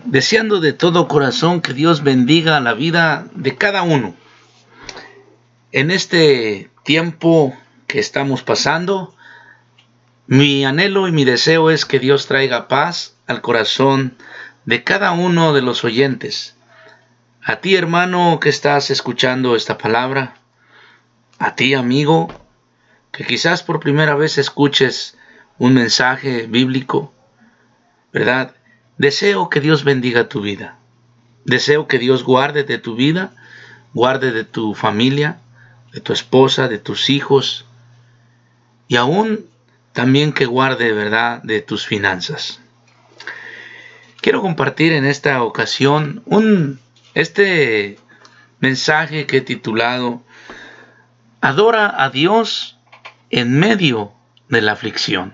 deseando de todo corazón que Dios bendiga la vida de cada uno. En este tiempo que estamos pasando, mi anhelo y mi deseo es que Dios traiga paz al corazón de cada uno de los oyentes. A ti, hermano, que estás escuchando esta palabra, a ti, amigo, que quizás por primera vez escuches un mensaje bíblico, ¿verdad? Deseo que Dios bendiga tu vida. Deseo que Dios guarde de tu vida, guarde de tu familia, de tu esposa, de tus hijos, y aún también que guarde, ¿verdad?, de tus finanzas. Quiero compartir en esta ocasión este mensaje que he titulado Adora a Dios en medio de la aflicción.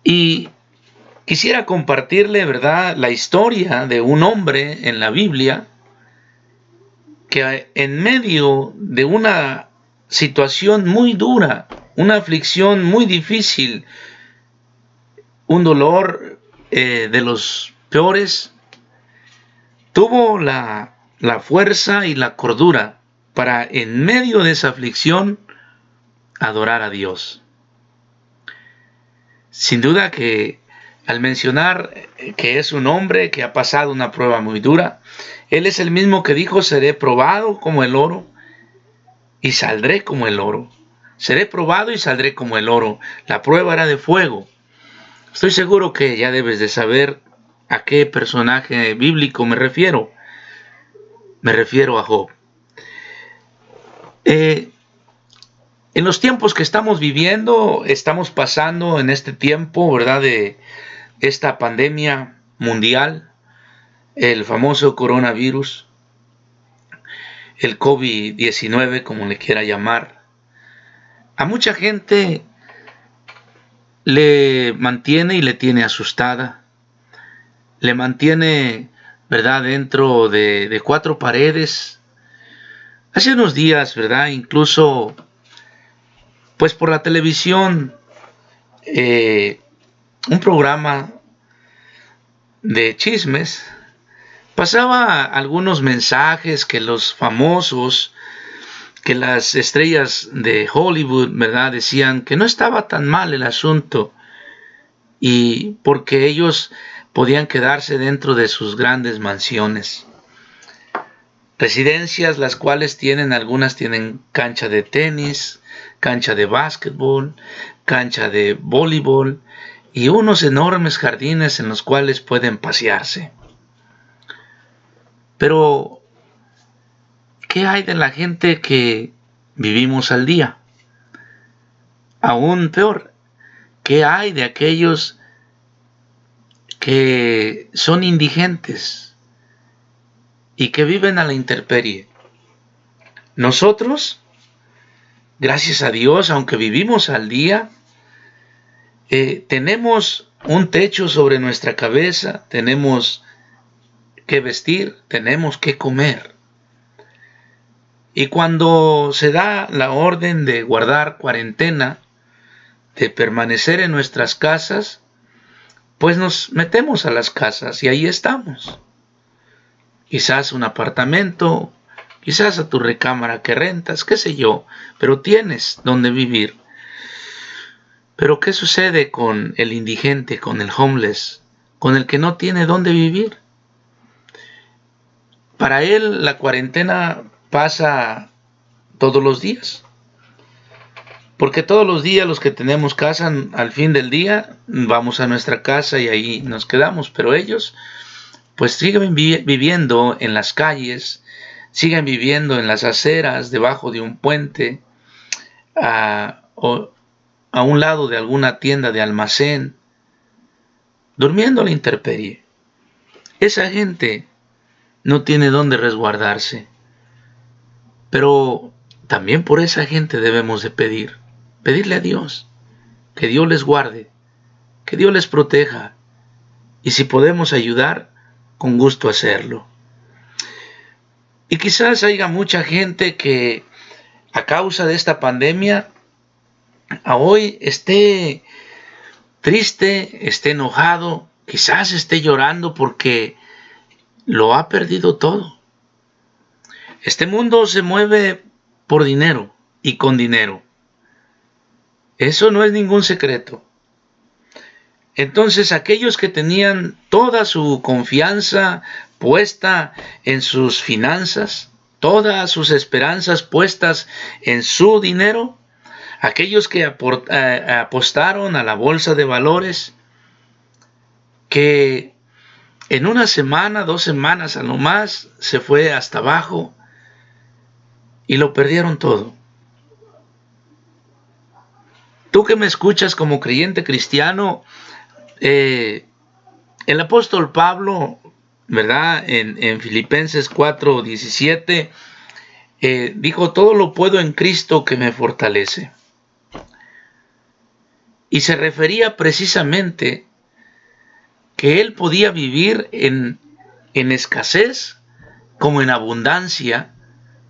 Y quisiera compartirle, ¿verdad?, la historia de un hombre en la Biblia que en medio de una situación muy dura, una aflicción muy difícil, un dolor de los peores, tuvo la fuerza y la cordura para, en medio de esa aflicción, adorar a Dios. Sin duda que al mencionar que es un hombre que ha pasado una prueba muy dura, él es el mismo que dijo: seré probado como el oro y saldré como el oro. Seré probado y saldré como el oro. La prueba era de fuego. Estoy seguro que ya debes de saber a qué personaje bíblico me refiero. Me refiero a Job. En los tiempos que estamos viviendo, estamos pasando en este tiempo, ¿verdad?, de esta pandemia mundial, el famoso coronavirus, el COVID-19, como le quiera llamar. A mucha gente le mantiene y le tiene asustada, le mantiene, ¿verdad?, dentro de cuatro paredes. Hace unos días, ¿verdad?, incluso, pues por la televisión, un programa de chismes pasaba algunos mensajes que los famosos, que las estrellas de Hollywood, ¿verdad?, decían que no estaba tan mal el asunto, y porque ellos podían quedarse dentro de sus grandes mansiones, residencias, las cuales algunas tienen cancha de tenis, cancha de básquetbol, cancha de voleibol y unos enormes jardines en los cuales pueden pasearse. Pero ¿qué hay de la gente que vivimos al día? Aún peor, ¿qué hay de aquellos que son indigentes y que viven a la intemperie? Nosotros, gracias a Dios, aunque vivimos al día, tenemos un techo sobre nuestra cabeza, tenemos que vestir, tenemos que comer. Y cuando se da la orden de guardar cuarentena, de permanecer en nuestras casas, pues nos metemos a las casas y ahí estamos. Quizás un apartamento, quizás a tu recámara que rentas, qué sé yo, pero tienes donde vivir. Pero ¿qué sucede con el indigente, con el homeless, con el que no tiene dónde vivir? Para él la cuarentena pasa todos los días. Porque todos los días los que tenemos casa, al fin del día, vamos a nuestra casa y ahí nos quedamos. Pero ellos, pues siguen viviendo en las calles, siguen viviendo en las aceras, debajo de un puente, o a un lado de alguna tienda de almacén, durmiendo a la intemperie. Esa gente no tiene dónde resguardarse. Pero también por esa gente debemos de pedirle a Dios que Dios les guarde, que Dios les proteja, y si podemos ayudar, con gusto hacerlo. Y quizás haya mucha gente que a causa de esta pandemia a hoy esté triste, esté enojado, quizás esté llorando porque lo ha perdido todo. Este mundo se mueve por dinero y con dinero. Eso no es ningún secreto. Entonces, aquellos que tenían toda su confianza puesta en sus finanzas, todas sus esperanzas puestas en su dinero, aquellos que apostaron a la bolsa de valores, que en una semana, 2 semanas a lo más, se fue hasta abajo y lo perdieron todo. Tú que me escuchas como creyente cristiano, el apóstol Pablo, ¿verdad? En Filipenses 4:17, dijo, todo lo puedo en Cristo que me fortalece. Y se refería precisamente que él podía vivir en escasez como en abundancia.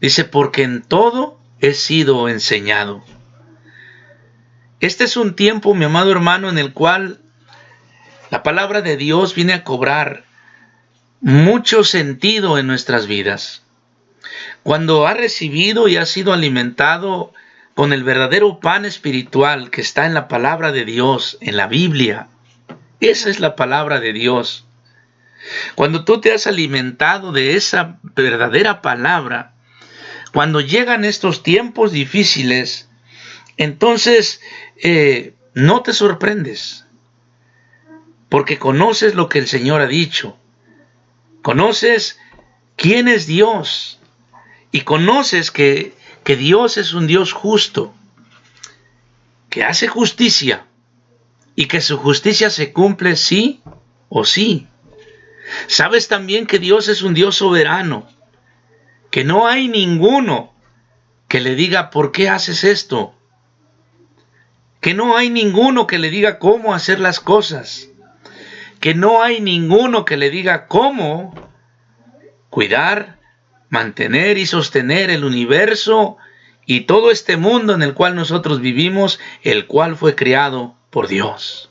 Dice, porque en todo he sido enseñado. Este es un tiempo, mi amado hermano, en el cual la palabra de Dios viene a cobrar mucho sentido en nuestras vidas. Cuando ha recibido y ha sido alimentado con el verdadero pan espiritual que está en la palabra de Dios, en la Biblia, esa es la palabra de Dios. Cuando tú te has alimentado de esa verdadera palabra, cuando llegan estos tiempos difíciles, entonces no te sorprendes, porque conoces lo que el Señor ha dicho, conoces quién es Dios y conoces que Dios es un Dios justo, que hace justicia y que su justicia se cumple sí o sí. Sabes también que Dios es un Dios soberano, que no hay ninguno que le diga ¿por qué haces esto? Que no hay ninguno que le diga cómo hacer las cosas, que no hay ninguno que le diga cómo cuidar, mantener y sostener el universo y todo este mundo en el cual nosotros vivimos, el cual fue creado por Dios.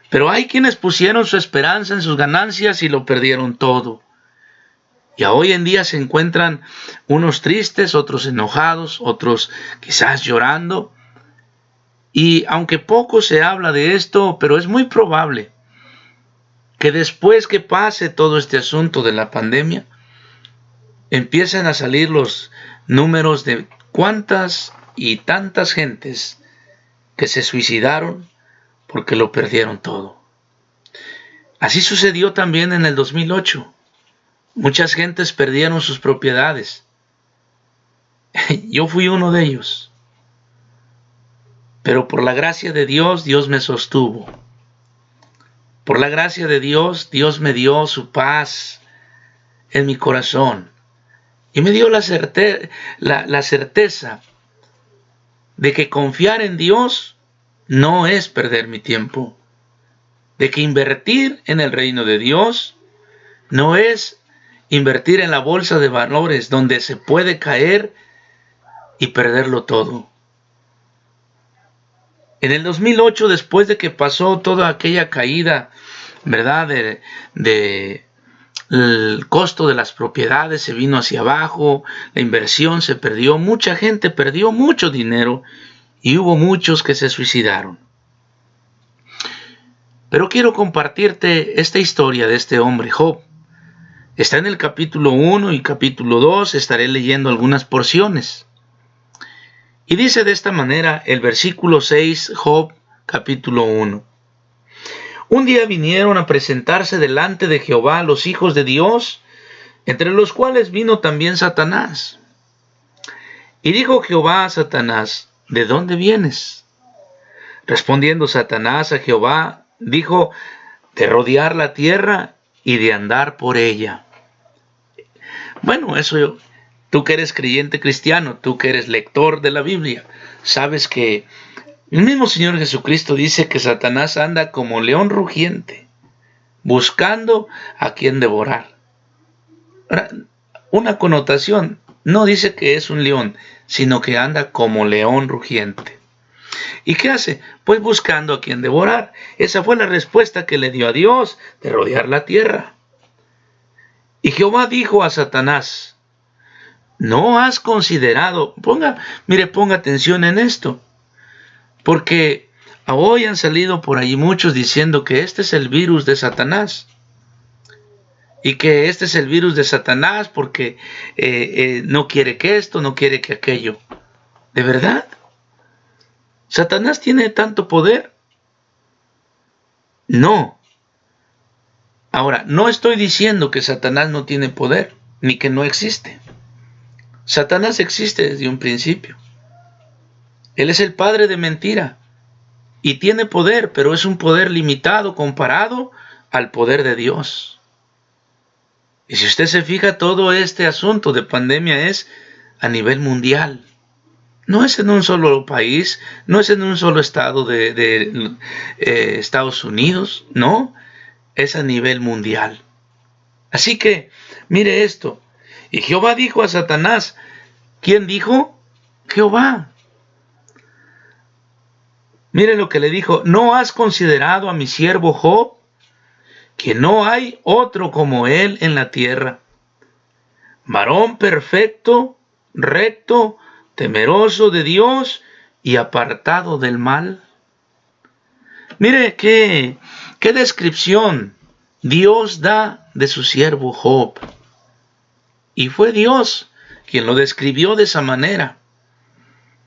Pero hay quienes pusieron su esperanza en sus ganancias y lo perdieron todo. Y hoy en día se encuentran unos tristes, otros enojados, otros quizás llorando. Y aunque poco se habla de esto, pero es muy probable que después que pase todo este asunto de la pandemia, empiecen a salir los números de cuántas y tantas gentes que se suicidaron porque lo perdieron todo. Así sucedió también en el 2008. Muchas gentes perdieron sus propiedades. Yo fui uno de ellos. Pero por la gracia de Dios, Dios me sostuvo. Por la gracia de Dios, Dios me dio su paz en mi corazón. Y me dio la certeza de que confiar en Dios no es perder mi tiempo. De que invertir en el reino de Dios no es invertir en la bolsa de valores donde se puede caer y perderlo todo. En el 2008, después de que pasó toda aquella caída, ¿verdad? El costo de las propiedades se vino hacia abajo, la inversión se perdió, mucha gente perdió mucho dinero y hubo muchos que se suicidaron. Pero quiero compartirte esta historia de este hombre, Job. Está en el capítulo 1 y capítulo 2, estaré leyendo algunas porciones. Y dice de esta manera el versículo 6, Job, capítulo 1. Un día vinieron a presentarse delante de Jehová los hijos de Dios, entre los cuales vino también Satanás. Y dijo Jehová a Satanás, ¿de dónde vienes? Respondiendo Satanás a Jehová, dijo, de rodear la tierra y de andar por ella. Bueno, eso tú que eres creyente cristiano, tú que eres lector de la Biblia, sabes que el mismo Señor Jesucristo dice que Satanás anda como león rugiente, buscando a quien devorar. Ahora, una connotación, no dice que es un león, sino que anda como león rugiente. ¿Y qué hace? Pues buscando a quien devorar. Esa fue la respuesta que le dio a Dios de rodear la tierra. Y Jehová dijo a Satanás, ¿no has considerado? Ponga atención en esto, porque hoy han salido por ahí muchos diciendo que este es el virus de Satanás. Y que este es el virus de Satanás porque no quiere que esto, no quiere que aquello. ¿De verdad? ¿Satanás tiene tanto poder? No. Ahora, no estoy diciendo que Satanás no tiene poder, ni que no existe. Satanás existe desde un principio. Él es el padre de mentira. Y tiene poder, pero es un poder limitado comparado al poder de Dios. Y si usted se fija, todo este asunto de pandemia es a nivel mundial. No es en un solo país, no es en un solo estado de Estados Unidos, no, es a nivel mundial. Así que, mire esto. Y Jehová dijo a Satanás, ¿quién dijo? Jehová. Mire lo que le dijo, ¿no has considerado a mi siervo Job? Que no hay otro como él en la tierra. Varón perfecto, recto, temeroso de Dios y apartado del mal. Mire qué descripción Dios da de su siervo Job. Y fue Dios quien lo describió de esa manera.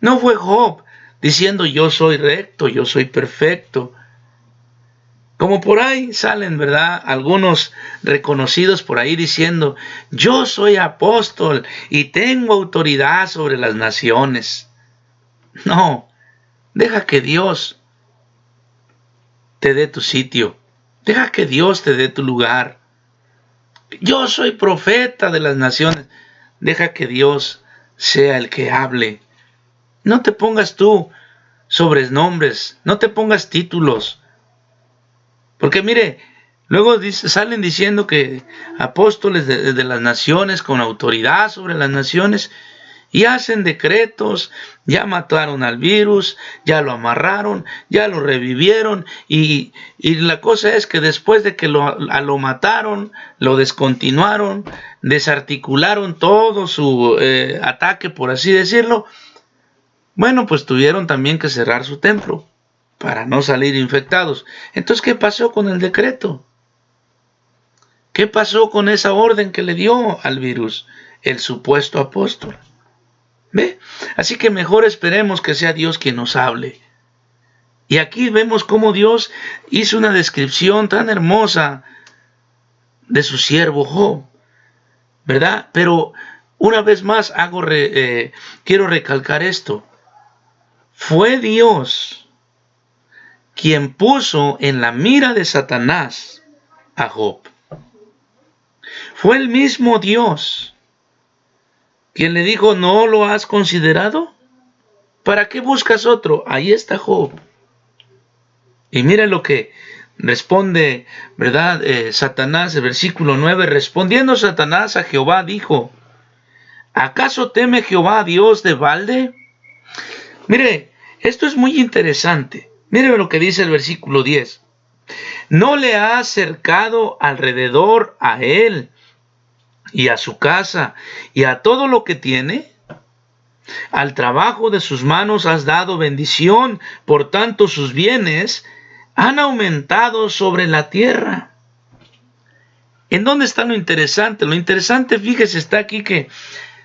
No fue Job diciendo yo soy recto, yo soy perfecto. Como por ahí salen, ¿verdad? Algunos reconocidos por ahí diciendo, yo soy apóstol y tengo autoridad sobre las naciones. No, deja que Dios te dé tu sitio. Deja que Dios te dé tu lugar. Yo soy profeta de las naciones. Deja que Dios sea el que hable. No te pongas tú sobrenombres, no te pongas títulos. Porque mire, luego salen diciendo que apóstoles de las naciones con autoridad sobre las naciones y hacen decretos, ya mataron al virus, ya lo amarraron, ya lo revivieron y la cosa es que después de que lo mataron, lo descontinuaron, desarticularon todo su ataque, por así decirlo, bueno, pues tuvieron también que cerrar su templo para no salir infectados. Entonces, ¿qué pasó con el decreto? ¿Qué pasó con esa orden que le dio al virus el supuesto apóstol? ¿Ve? Así que mejor esperemos que sea Dios quien nos hable. Y aquí vemos cómo Dios hizo una descripción tan hermosa de su siervo Job, ¿verdad? Pero una vez más quiero recalcar esto. Fue Dios quien puso en la mira de Satanás a Job. Fue el mismo Dios quien le dijo, ¿no lo has considerado? ¿Para qué buscas otro? Ahí está Job. Y mira lo que responde, ¿verdad? Satanás, el versículo 9, respondiendo Satanás a Jehová, dijo, ¿acaso teme Jehová a Dios de balde? Mire, esto es muy interesante. Mire lo que dice el versículo 10. ¿No le ha acercado alrededor a él y a su casa y a todo lo que tiene? Al trabajo de sus manos has dado bendición, por tanto sus bienes han aumentado sobre la tierra. ¿En dónde está lo interesante? Lo interesante, fíjese, está aquí que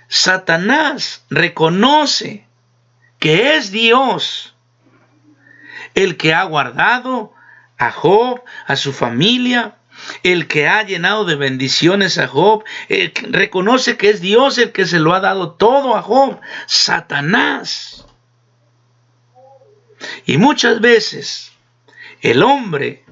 Satanás reconoce que es Dios el que ha guardado a Job, a su familia, el que ha llenado de bendiciones a Job, reconoce que es Dios el que se lo ha dado todo a Job, Satanás. Y muchas veces el hombre,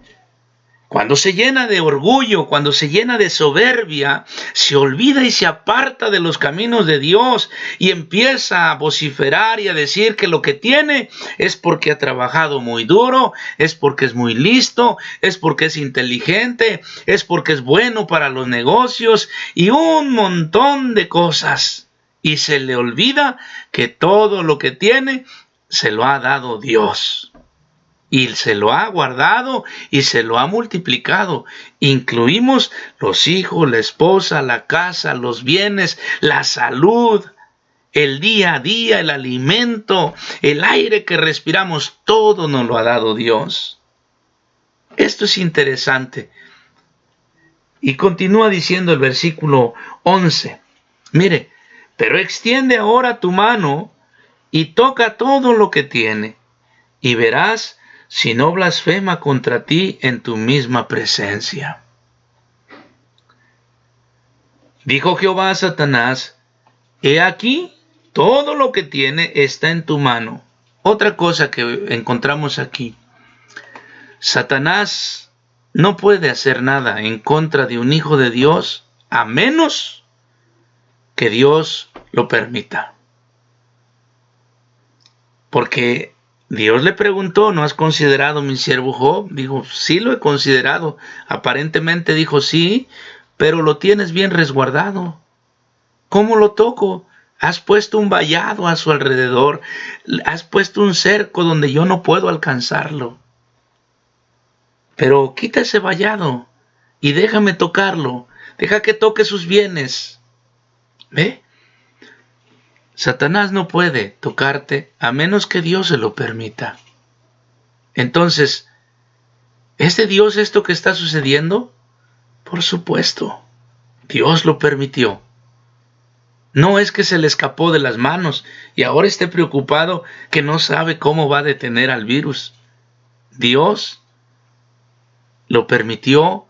cuando se llena de orgullo, cuando se llena de soberbia, se olvida y se aparta de los caminos de Dios y empieza a vociferar y a decir que lo que tiene es porque ha trabajado muy duro, es porque es muy listo, es porque es inteligente, es porque es bueno para los negocios y un montón de cosas. Y se le olvida que todo lo que tiene se lo ha dado Dios. Y se lo ha guardado y se lo ha multiplicado. Incluimos los hijos, la esposa, la casa, los bienes, la salud, el día a día, el alimento, el aire que respiramos, todo nos lo ha dado Dios. Esto es interesante. Y continúa diciendo el versículo 11. Mire, pero extiende ahora tu mano y toca todo lo que tiene, y verás si no blasfema contra ti en tu misma presencia. Dijo Jehová a Satanás, he aquí, todo lo que tiene está en tu mano. Otra cosa que encontramos aquí. Satanás no puede hacer nada en contra de un hijo de Dios a menos que Dios lo permita. Porque Dios le preguntó, ¿no has considerado mi siervo Job? Dijo, sí lo he considerado. Aparentemente dijo, sí, pero lo tienes bien resguardado. ¿Cómo lo toco? Has puesto un vallado a su alrededor. Has puesto un cerco donde yo no puedo alcanzarlo. Pero quita ese vallado y déjame tocarlo. Deja que toque sus bienes. ¿Ve? Satanás no puede tocarte a menos que Dios se lo permita. Entonces, ¿es de Dios esto que está sucediendo? Por supuesto, Dios lo permitió. No es que se le escapó de las manos y ahora esté preocupado que no sabe cómo va a detener al virus. Dios lo permitió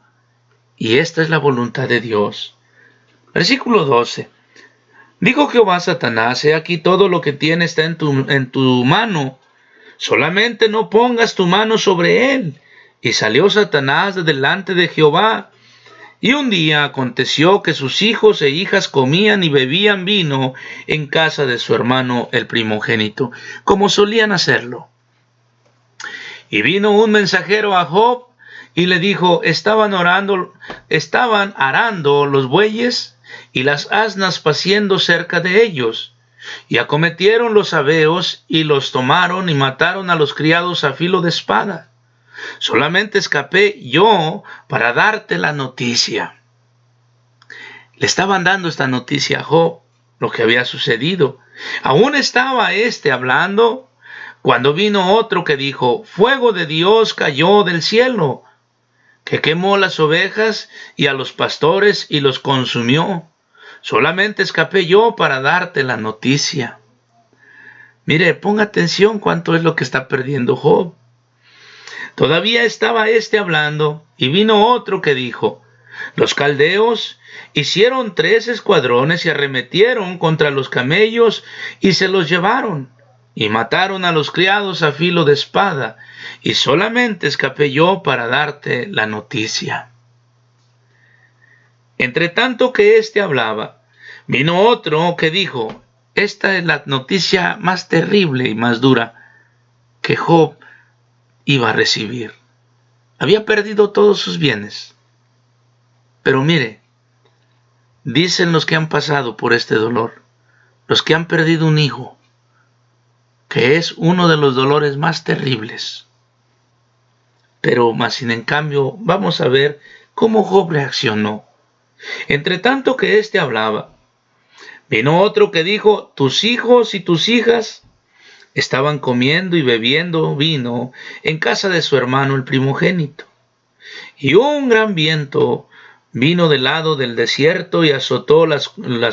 y esta es la voluntad de Dios. Versículo 12. Dijo Jehová a Satanás, he aquí todo lo que tiene está en tu mano, solamente no pongas tu mano sobre él. Y salió Satanás de delante de Jehová. Y un día aconteció que sus hijos e hijas comían y bebían vino en casa de su hermano el primogénito, como solían hacerlo. Y vino un mensajero a Job y le dijo, estaban arando los bueyes y las asnas paciendo cerca de ellos. Y acometieron los sabeos y los tomaron y mataron a los criados a filo de espada. Solamente escapé yo para darte la noticia. Le estaban dando esta noticia a Job, lo que había sucedido. Aún estaba hablando cuando vino otro que dijo, fuego de Dios cayó del cielo, que quemó las ovejas y a los pastores y los consumió. Solamente escapé yo para darte la noticia. Mire, ponga atención cuánto es lo que está perdiendo Job. Todavía estaba hablando y vino otro que dijo, los caldeos hicieron 3 escuadrones y arremetieron contra los camellos y se los llevaron y mataron a los criados a filo de espada y solamente escapé yo para darte la noticia. Entre tanto que hablaba, vino otro que dijo, esta es la noticia más terrible y más dura que Job iba a recibir. Había perdido todos sus bienes. Pero mire, dicen los que han pasado por este dolor, los que han perdido un hijo, que es uno de los dolores más terribles. Pero más sin en cambio, vamos a ver cómo Job reaccionó. Entre tanto que hablaba, vino otro que dijo, tus hijos y tus hijas estaban comiendo y bebiendo vino en casa de su hermano el primogénito. Y un gran viento vino del lado del desierto y azotó las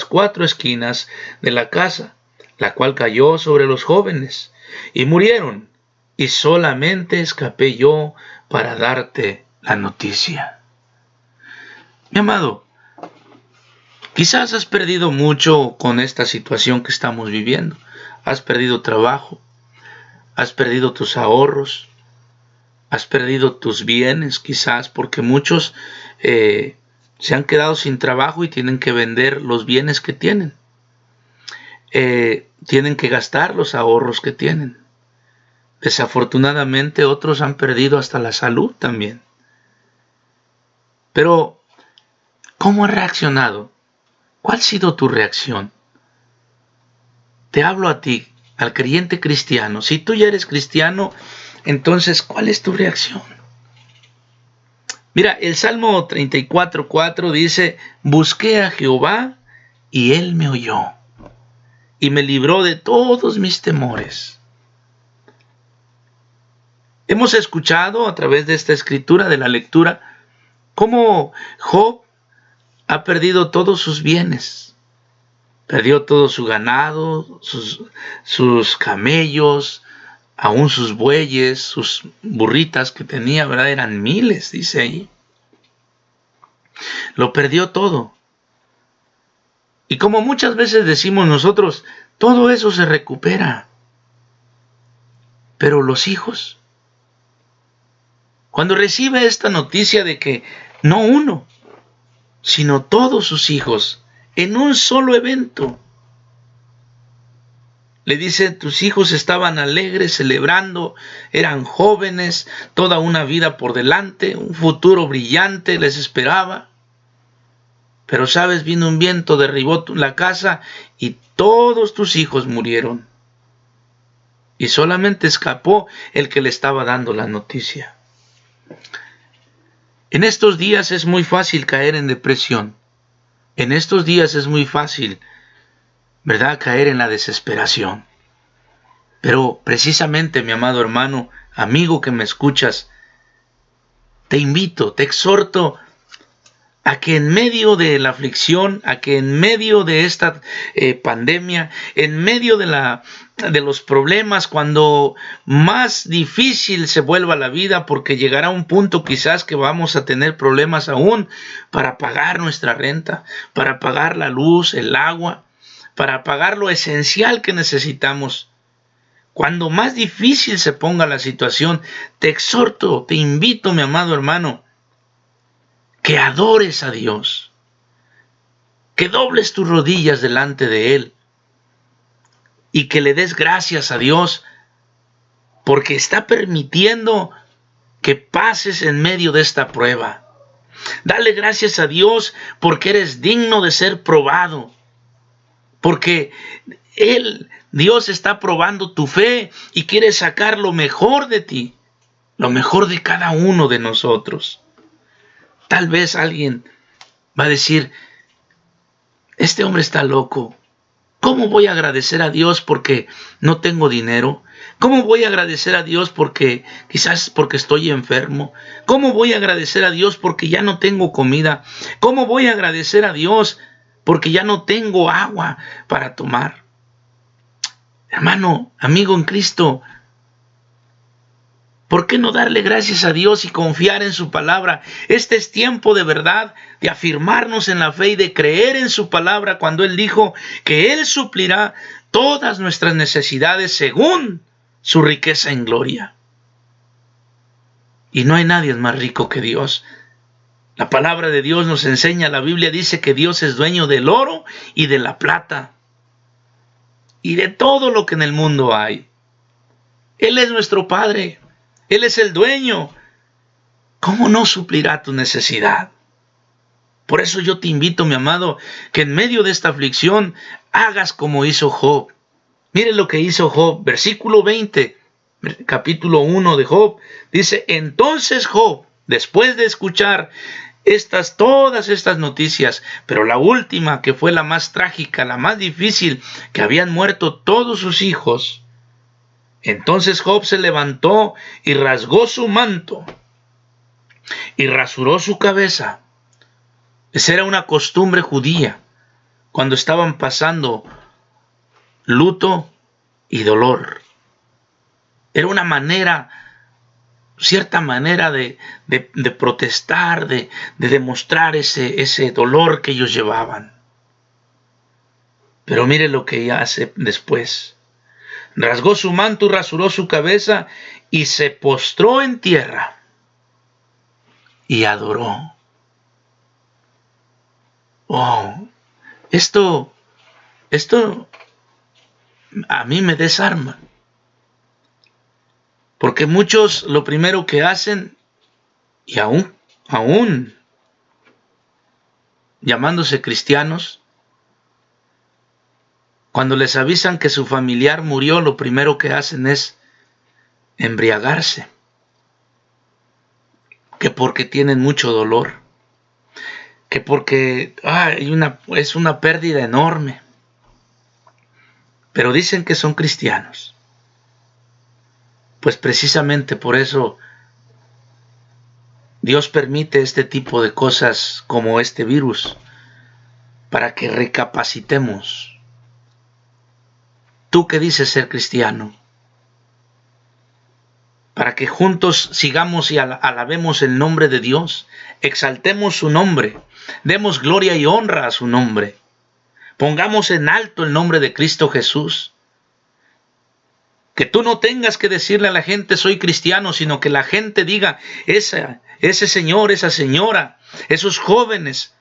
4 esquinas de la casa, la cual cayó sobre los jóvenes, y murieron, y solamente escapé yo para darte la noticia. Mi amado, quizás has perdido mucho con esta situación que estamos viviendo. Has perdido trabajo, has perdido tus ahorros, has perdido tus bienes, quizás porque muchos se han quedado sin trabajo y tienen que vender los bienes que tienen. Tienen que gastar los ahorros que tienen. Desafortunadamente otros han perdido hasta la salud también. Pero, ¿cómo has reaccionado? ¿Cuál ha sido tu reacción? Te hablo a ti al creyente cristiano. Si tú ya eres cristiano, entonces, ¿cuál es tu reacción? Mira, el Salmo 34:4 dice, busqué a Jehová y él me oyó y me libró de todos mis temores. Hemos escuchado a través de esta escritura, de la lectura, cómo Job ha perdido todos sus bienes. Perdió todo su ganado, sus camellos, aún sus bueyes, sus burritas que tenía, ¿verdad? Eran miles, dice ahí. Lo perdió todo. Y como muchas veces decimos nosotros, todo eso se recupera. Pero los hijos, cuando recibe esta noticia de que no uno, sino todos sus hijos, en un solo evento, le dice, tus hijos estaban alegres, celebrando, eran jóvenes, toda una vida por delante, un futuro brillante les esperaba. Pero sabes, vino un viento, derribó la casa y todos tus hijos murieron. Y solamente escapó el que le estaba dando la noticia. En estos días es muy fácil caer en depresión. En estos días es muy fácil, ¿verdad?, caer en la desesperación. Pero precisamente, mi amado hermano, amigo que me escuchas, te invito, te exhorto a que en medio de la aflicción, a que en medio de esta pandemia, en medio de los problemas, cuando más difícil se vuelva la vida, porque llegará un punto quizás que vamos a tener problemas aún para pagar nuestra renta, para pagar la luz, el agua, para pagar lo esencial que necesitamos. Cuando más difícil se ponga la situación, te exhorto, te invito, mi amado hermano, que adores a Dios, que dobles tus rodillas delante de Él y que le des gracias a Dios porque está permitiendo que pases en medio de esta prueba. Dale gracias a Dios porque eres digno de ser probado, porque Dios está probando tu fe y quiere sacar lo mejor de ti, lo mejor de cada uno de nosotros. Tal vez alguien va a decir, este hombre está loco. ¿Cómo voy a agradecer a Dios porque no tengo dinero? ¿Cómo voy a agradecer a Dios porque quizás porque estoy enfermo? ¿Cómo voy a agradecer a Dios porque ya no tengo comida? ¿Cómo voy a agradecer a Dios porque ya no tengo agua para tomar? Hermano, amigo en Cristo, ¿por qué no darle gracias a Dios y confiar en su palabra? Este es tiempo de verdad, de afirmarnos en la fe y de creer en su palabra cuando Él dijo que Él suplirá todas nuestras necesidades según su riqueza en gloria. Y no hay nadie más rico que Dios. La palabra de Dios nos enseña, la Biblia dice que Dios es dueño del oro y de la plata y de todo lo que en el mundo hay. Él es nuestro Padre. Él es el dueño. ¿Cómo no suplirá tu necesidad? Por eso yo te invito, mi amado, que en medio de esta aflicción hagas como hizo Job. Mire lo que hizo Job, versículo 20, capítulo 1 de Job. Dice, entonces Job, después de escuchar todas estas noticias, pero la última, que fue la más trágica, la más difícil, que habían muerto todos sus hijos, entonces Job se levantó y rasgó su manto y rasuró su cabeza. Esa era una costumbre judía cuando estaban pasando luto y dolor. Era una manera, cierta manera de protestar, de demostrar ese dolor que ellos llevaban. Pero mire lo que hace después. Rasgó su manto y rasuró su cabeza y se postró en tierra y adoró. Oh, esto a mí me desarma. Porque muchos lo primero que hacen, y aún llamándose cristianos, Cuando les avisan que su familiar murió, lo primero que hacen es embriagarse, que porque tienen mucho dolor, que porque es una pérdida enorme. Pero dicen que son cristianos. Pues precisamente por eso Dios permite este tipo de cosas como este virus, para que recapacitemos. ¿Tú qué dices ser cristiano? Para que juntos sigamos y alabemos el nombre de Dios, exaltemos su nombre, demos gloria y honra a su nombre, pongamos en alto el nombre de Cristo Jesús. Que tú no tengas que decirle a la gente soy cristiano, sino que la gente diga ese señor, esa señora, esos jóvenes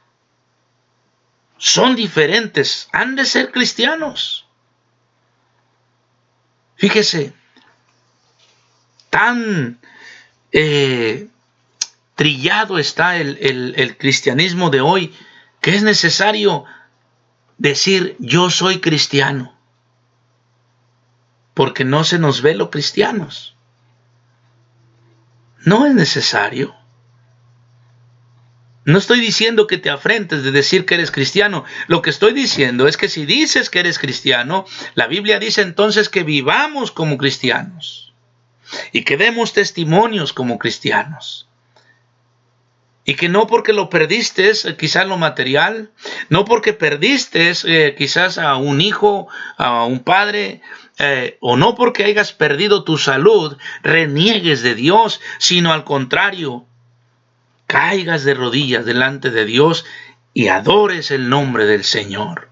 son diferentes, han de ser cristianos. Fíjese, tan trillado está el cristianismo de hoy, que es necesario decir yo soy cristiano, porque no se nos ve los cristianos. No es necesario. No estoy diciendo que te afrentes de decir que eres cristiano. Lo que estoy diciendo es que si dices que eres cristiano, la Biblia dice entonces que vivamos como cristianos y que demos testimonios como cristianos. Y que no porque lo perdiste, quizás lo material, no porque perdiste quizás a un hijo, a un padre, o no porque hayas perdido tu salud, reniegues de Dios, sino al contrario, caigas de rodillas delante de Dios y adores el nombre del Señor.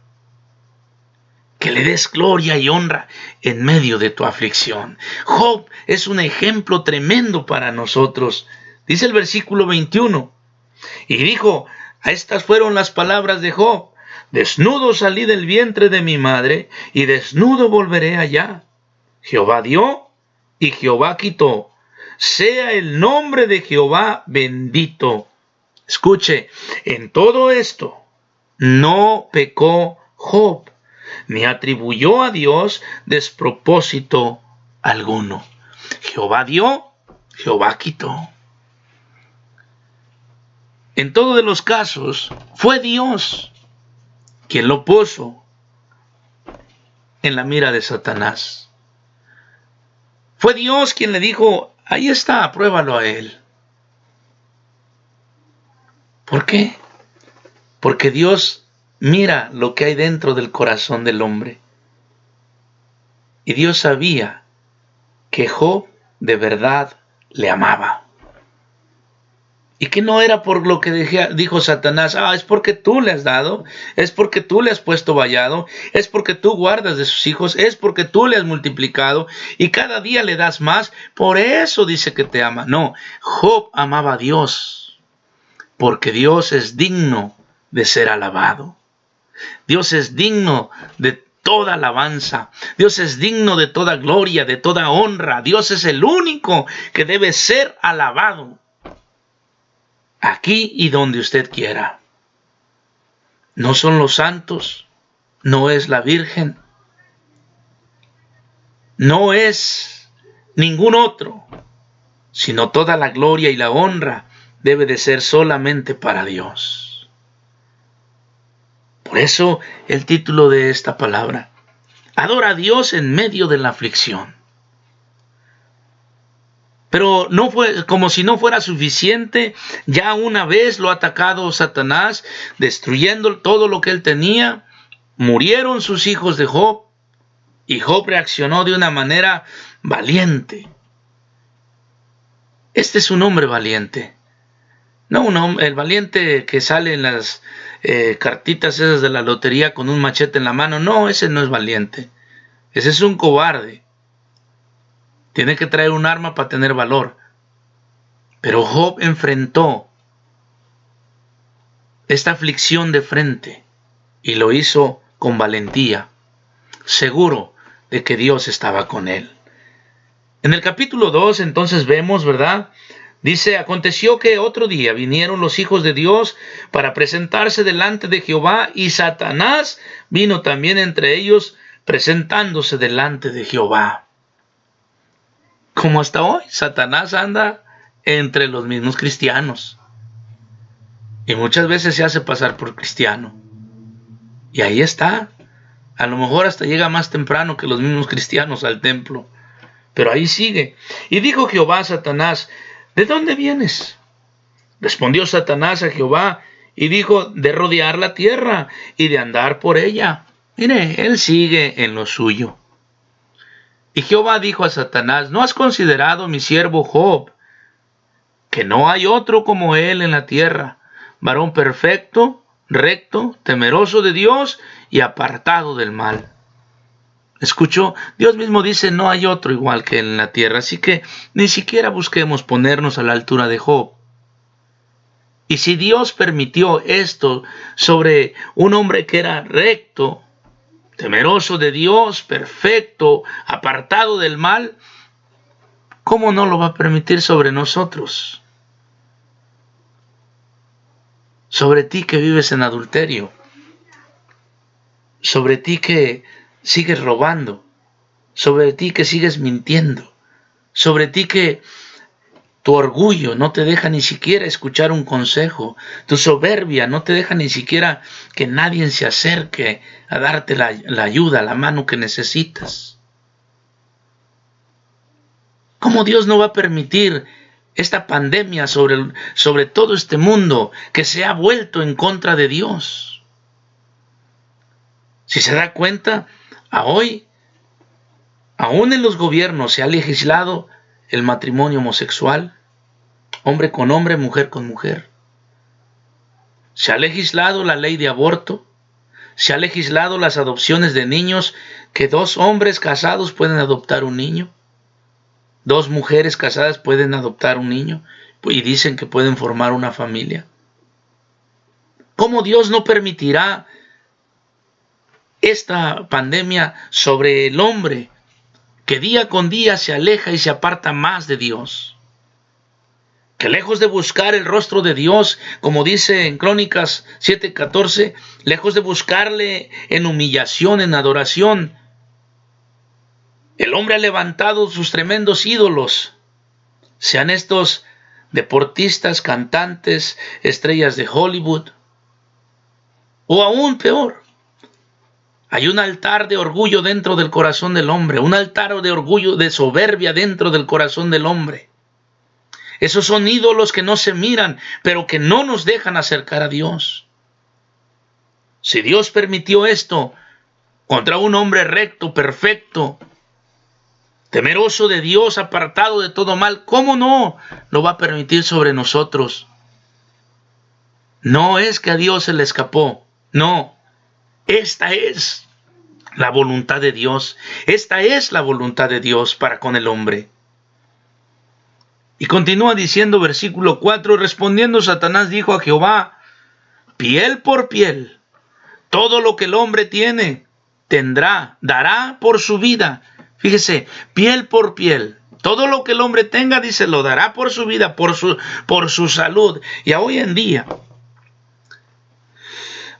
Que le des gloria y honra en medio de tu aflicción. Job es un ejemplo tremendo para nosotros. Dice el versículo 21. Y dijo, estas fueron las palabras de Job: desnudo salí del vientre de mi madre, y desnudo volveré allá. Jehová dio, y Jehová quitó. Sea el nombre de Jehová bendito. Escuche, en todo esto no pecó Job, ni atribuyó a Dios despropósito alguno. Jehová dio, Jehová quitó. En todos de los casos, fue Dios quien lo puso en la mira de Satanás. Fue Dios quien le dijo, ahí está, pruébalo a él. ¿Por qué? Porque Dios mira lo que hay dentro del corazón del hombre. Y Dios sabía que Job de verdad le amaba. Y que no era por lo que dijo Satanás, es porque tú le has dado, es porque tú le has puesto vallado, es porque tú guardas de sus hijos, es porque tú le has multiplicado y cada día le das más, por eso dice que te ama. No, Job amaba a Dios, porque Dios es digno de ser alabado. Dios es digno de toda alabanza. Dios es digno de toda gloria, de toda honra. Dios es el único que debe ser alabado. Aquí y donde usted quiera. No son los santos, no es la Virgen, no es ningún otro, sino toda la gloria y la honra debe de ser solamente para Dios. Por eso el título de esta palabra, adora a Dios en medio de la aflicción. Pero no fue como si no fuera suficiente, ya una vez lo ha atacado Satanás, destruyendo todo lo que él tenía. Murieron sus hijos de Job y Job reaccionó de una manera valiente. Este es un hombre valiente. No el valiente que sale en las cartitas esas de la lotería con un machete en la mano. No, ese no es valiente. Ese es un cobarde. Tiene que traer un arma para tener valor. Pero Job enfrentó esta aflicción de frente y lo hizo con valentía, seguro de que Dios estaba con él. En el capítulo 2 entonces vemos, ¿verdad? Dice, aconteció que otro día vinieron los hijos de Dios para presentarse delante de Jehová y Satanás vino también entre ellos presentándose delante de Jehová. Como hasta hoy, Satanás anda entre los mismos cristianos. Y muchas veces se hace pasar por cristiano. Y ahí está. A lo mejor hasta llega más temprano que los mismos cristianos al templo. Pero ahí sigue. Y dijo Jehová a Satanás, ¿de dónde vienes? Respondió Satanás a Jehová y dijo, de rodear la tierra y de andar por ella. Mire, él sigue en lo suyo. Y Jehová dijo a Satanás, ¿no has considerado mi siervo Job, que no hay otro como él en la tierra, varón perfecto, recto, temeroso de Dios y apartado del mal? Escuchó, Dios mismo dice, no hay otro igual que él en la tierra, así que ni siquiera busquemos ponernos a la altura de Job. Y si Dios permitió esto sobre un hombre que era recto, temeroso de Dios, perfecto, apartado del mal, ¿cómo no lo va a permitir sobre nosotros? Sobre ti que vives en adulterio, sobre ti que sigues robando, sobre ti que sigues mintiendo, sobre ti que tu orgullo no te deja ni siquiera escuchar un consejo, tu soberbia no te deja ni siquiera que nadie se acerque a darte la ayuda, la mano que necesitas. ¿Cómo Dios no va a permitir esta pandemia sobre todo este mundo que se ha vuelto en contra de Dios? Si se da cuenta, hoy, aún en los gobiernos se ha legislado el matrimonio homosexual, hombre con hombre, mujer con mujer. Se ha legislado la ley de aborto, se ha legislado las adopciones de niños, que 2 hombres casados pueden adoptar un niño, 2 mujeres casadas pueden adoptar un niño y dicen que pueden formar una familia. ¿Cómo Dios no permitirá esta pandemia sobre el hombre que día con día se aleja y se aparta más de Dios? Que lejos de buscar el rostro de Dios, como dice en Crónicas 7:14, lejos de buscarle en humillación, en adoración, el hombre ha levantado sus tremendos ídolos, sean estos deportistas, cantantes, estrellas de Hollywood, o aún peor, hay un altar de orgullo dentro del corazón del hombre, un altar de orgullo, de soberbia dentro del corazón del hombre. Esos son ídolos que no se miran, pero que no nos dejan acercar a Dios. Si Dios permitió esto contra un hombre recto, perfecto, temeroso de Dios, apartado de todo mal, ¿cómo no lo va a permitir sobre nosotros? No es que a Dios se le escapó, no. Esta es la voluntad de Dios. Esta es la voluntad de Dios para con el hombre. Y continúa diciendo versículo 4, respondiendo Satanás dijo a Jehová, piel por piel, todo lo que el hombre tiene, dará por su vida. Fíjese, piel por piel, todo lo que el hombre tenga, dice, lo dará por su vida, por su salud. Y hoy en día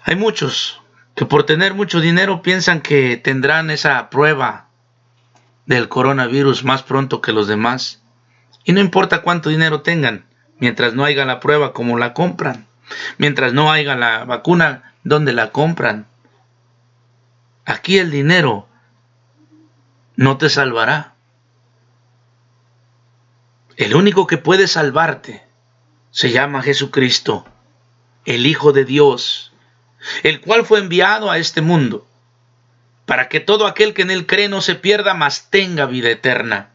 hay muchos que por tener mucho dinero piensan que tendrán esa prueba del coronavirus más pronto que los demás. Y no importa cuánto dinero tengan, mientras no haya la prueba, ¿cómo la compran? Mientras no haya la vacuna, ¿dónde la compran? Aquí el dinero no te salvará. El único que puede salvarte se llama Jesucristo, el Hijo de Dios, el cual fue enviado a este mundo para que todo aquel que en él cree no se pierda, mas tenga vida eterna.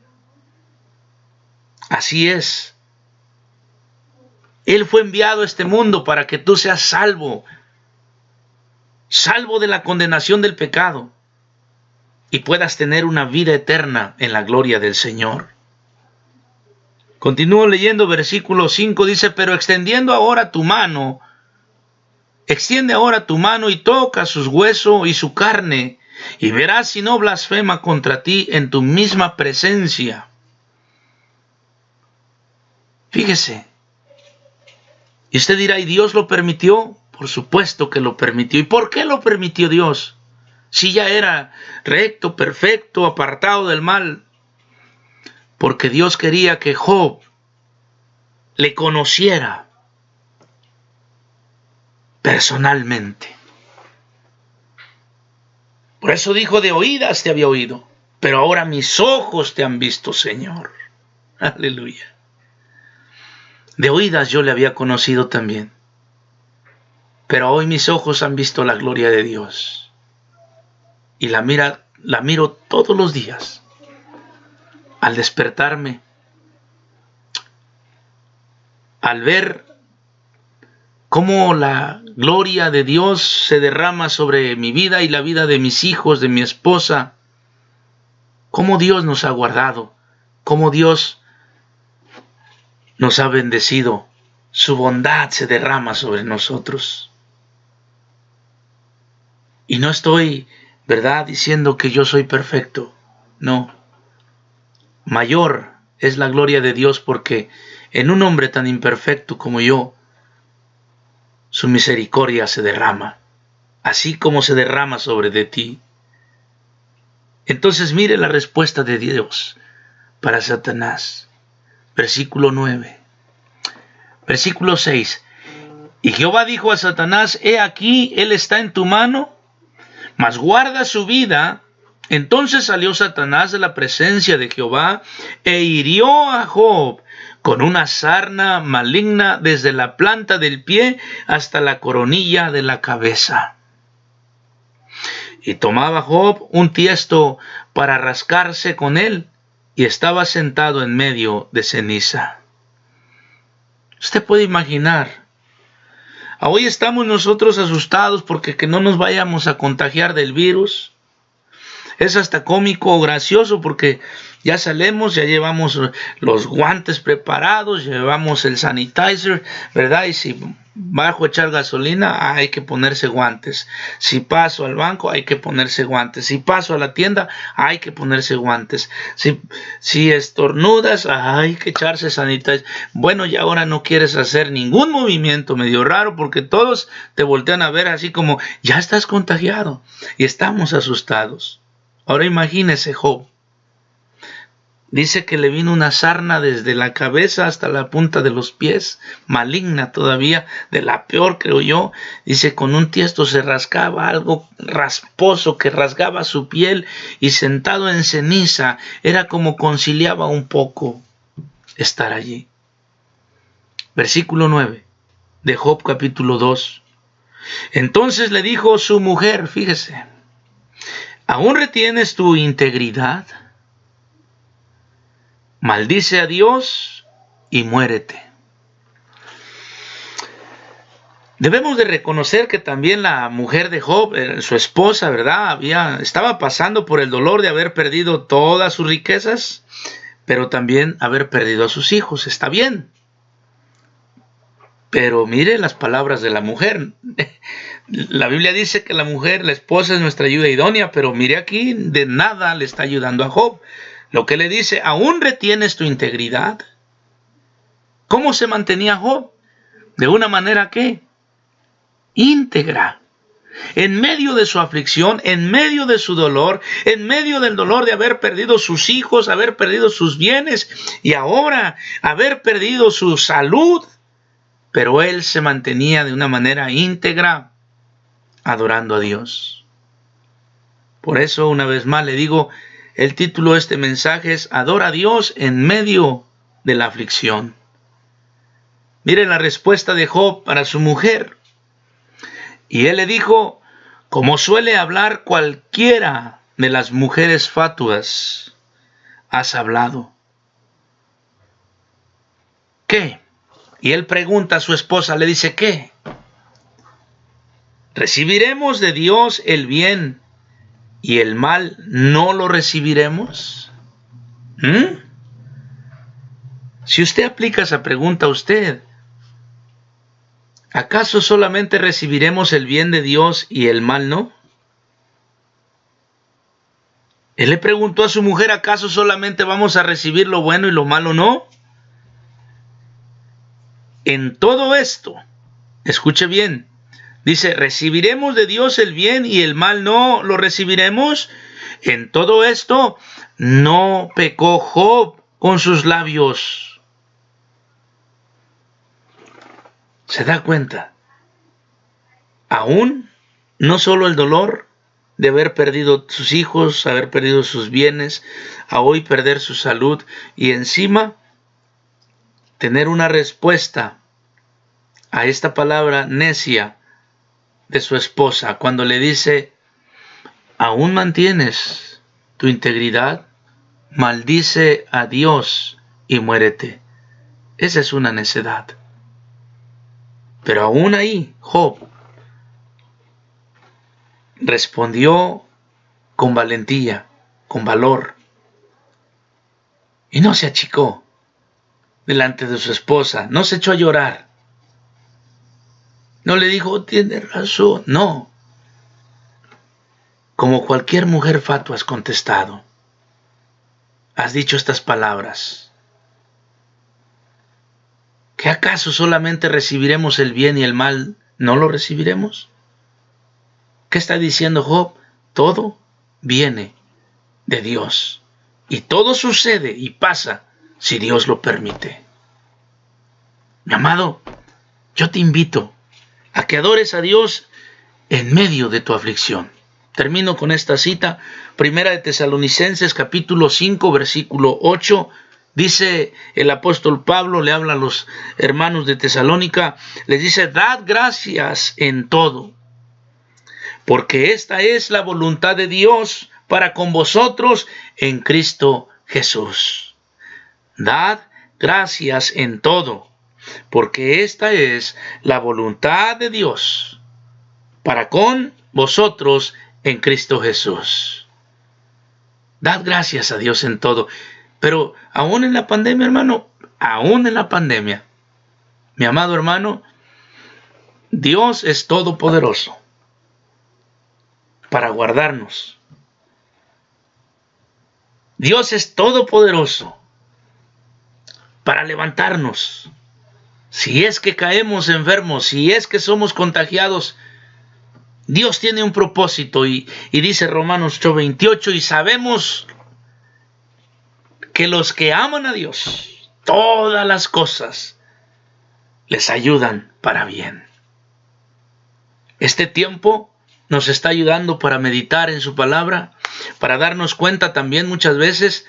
Así es. Él fue enviado a este mundo para que tú seas salvo de la condenación del pecado y puedas tener una vida eterna en la gloria del Señor. Continúo leyendo versículo 5, dice, pero extiende ahora tu mano y toca sus huesos y su carne, y verás si no blasfema contra ti en tu misma presencia. Fíjese. Y usted dirá, ¿y Dios lo permitió? Por supuesto que lo permitió. ¿Y por qué lo permitió Dios? Si ya era recto, perfecto, apartado del mal. Porque Dios quería que Job le conociera personalmente. Por eso dijo, de oídas te había oído, pero ahora mis ojos te han visto, Señor. Aleluya. De oídas yo le había conocido también, pero hoy mis ojos han visto la gloria de Dios. Y la miro todos los días. Al despertarme, al ver cómo la gloria de Dios se derrama sobre mi vida y la vida de mis hijos, de mi esposa, cómo Dios nos ha guardado, cómo Dios nos ha bendecido, su bondad se derrama sobre nosotros. Y no estoy, ¿verdad?, diciendo que yo soy perfecto, no. Mayor es la gloria de Dios porque en un hombre tan imperfecto como yo, su misericordia se derrama, así como se derrama sobre de ti. Entonces mire la respuesta de Dios para Satanás. Versículo 9. Versículo 6. Y Jehová dijo a Satanás, he aquí, él está en tu mano, mas guarda su vida. Entonces salió Satanás de la presencia de Jehová e hirió a Job con una sarna maligna desde la planta del pie hasta la coronilla de la cabeza. Y tomaba Job un tiesto para rascarse con él, y estaba sentado en medio de ceniza. Usted puede imaginar. Hoy estamos nosotros asustados porque que no nos vayamos a contagiar del virus. Es hasta cómico o gracioso porque ya salimos, ya llevamos los guantes preparados, llevamos el sanitizer, ¿verdad? Y si bajo a echar gasolina, hay que ponerse guantes. Si paso al banco, hay que ponerse guantes. Si paso a la tienda, hay que ponerse guantes. Si estornudas, hay que echarse sanitizer. Bueno, ya ahora no quieres hacer ningún movimiento medio raro porque todos te voltean a ver así como, ya estás contagiado. Y estamos asustados. Ahora imagínese Job. Dice que le vino una sarna desde la cabeza hasta la punta de los pies, maligna todavía, de la peor creo yo. Dice, con un tiesto se rascaba algo rasposo que rasgaba su piel y sentado en ceniza era como conciliaba un poco estar allí. Versículo 9 de Job capítulo 2. Entonces le dijo su mujer, fíjese, ¿aún retienes tu integridad? Maldice a Dios y muérete. Debemos de reconocer que también la mujer de Job, su esposa, ¿verdad?, estaba pasando por el dolor de haber perdido todas sus riquezas, pero también haber perdido a sus hijos. Está bien. Pero mire las palabras de la mujer. La Biblia dice que la mujer, la esposa, es nuestra ayuda idónea, pero mire aquí, de nada le está ayudando a Job. Lo que le dice, ¿aún retienes tu integridad? ¿Cómo se mantenía Job? De una manera ¿qué? Íntegra. En medio de su aflicción, en medio de su dolor, en medio del dolor de haber perdido sus hijos, haber perdido sus bienes y ahora haber perdido su salud. Pero él se mantenía de una manera íntegra, adorando a Dios. Por eso, una vez más le digo, el título de este mensaje es Adora a Dios en medio de la aflicción. Miren la respuesta de Job para su mujer. Y él le dijo, como suele hablar cualquiera de las mujeres fatuas, has hablado. ¿Qué? Y él pregunta a su esposa, le dice, ¿qué? ¿Recibiremos de Dios el bien y el mal no lo recibiremos? Si usted aplica esa pregunta a usted, ¿acaso solamente recibiremos el bien de Dios y el mal no? Él le preguntó a su mujer, ¿acaso solamente vamos a recibir lo bueno y lo malo no? En todo esto, escuche bien, Dice, ¿recibiremos de Dios el bien y el mal no lo recibiremos? En todo esto no pecó Job con sus labios. ¿Se da cuenta? Aún no solo el dolor de haber perdido sus hijos, haber perdido sus bienes, a hoy perder su salud y encima tener una respuesta a esta palabra necia de su esposa cuando le dice, ¿aún mantienes tu integridad? Maldice a Dios y muérete. Esa es una necedad. Pero aún ahí, Job respondió con valentía, con valor, y no se achicó delante de su esposa, no se echó a llorar, no le dijo, tiene razón, no. Como cualquier mujer fatua has contestado, has dicho estas palabras. ¿Que acaso solamente recibiremos el bien y el mal no lo recibiremos? ¿Qué está diciendo Job? Todo viene de Dios y todo sucede y pasa si Dios lo permite. Mi amado, yo te invito a que adores a Dios en medio de tu aflicción. Termino con esta cita, Primera de Tesalonicenses capítulo 5 versículo 8. Dice el apóstol Pablo, le habla a los hermanos de Tesalónica, les dice, dad gracias en todo, porque esta es la voluntad de Dios para con vosotros en Cristo Jesús. Dad gracias en todo, porque esta es la voluntad de Dios para con vosotros en Cristo Jesús. Dad gracias a Dios en todo. Pero aún en la pandemia, hermano, aún en la pandemia, mi amado hermano, Dios es todopoderoso para guardarnos. Dios es todopoderoso para levantarnos. Si es que caemos enfermos, si es que somos contagiados, Dios tiene un propósito y dice Romanos 8:28, y sabemos que los que aman a Dios, todas las cosas les ayudan para bien. Este tiempo nos está ayudando para meditar en su palabra, para darnos cuenta también muchas veces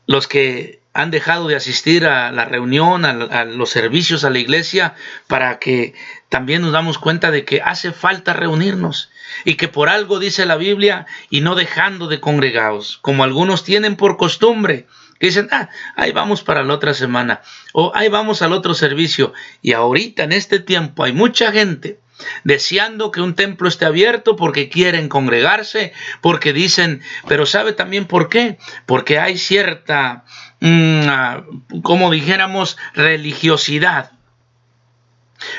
los que han dejado de asistir a la reunión, a los servicios, a la iglesia, para que también nos damos cuenta de que hace falta reunirnos y que por algo dice la Biblia, y no dejando de congregaos, como algunos tienen por costumbre, que dicen, ahí vamos para la otra semana, o ahí vamos al otro servicio. Y ahorita en este tiempo hay mucha gente deseando que un templo esté abierto porque quieren congregarse, porque dicen, pero ¿sabe también por qué? Porque hay cierta, como dijéramos, religiosidad.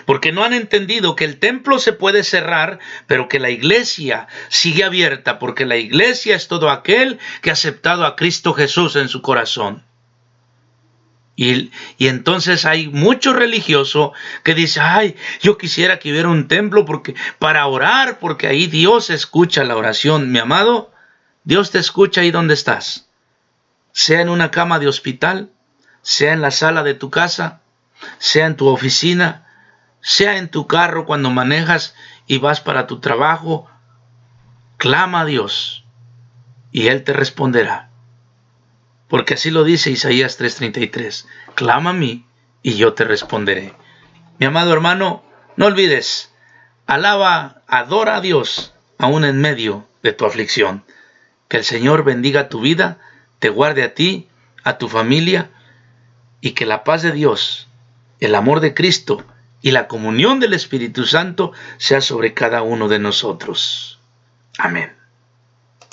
Porque no han entendido que el templo se puede cerrar, pero que la iglesia sigue abierta, porque la iglesia es todo aquel que ha aceptado a Cristo Jesús en su corazón. Y entonces hay mucho religioso que dice, yo quisiera que hubiera un templo para orar, porque ahí Dios escucha la oración. Mi amado, Dios te escucha ahí donde estás. Sea en una cama de hospital, sea en la sala de tu casa, sea en tu oficina, sea en tu carro cuando manejas y vas para tu trabajo. Clama a Dios y Él te responderá. Porque así lo dice Isaías 3:33. Clama a mí y yo te responderé. Mi amado hermano, no olvides, alaba, adora a Dios aún en medio de tu aflicción. Que el Señor bendiga tu vida, te guarde a ti, a tu familia, y que la paz de Dios, el amor de Cristo y la comunión del Espíritu Santo sea sobre cada uno de nosotros. Amén.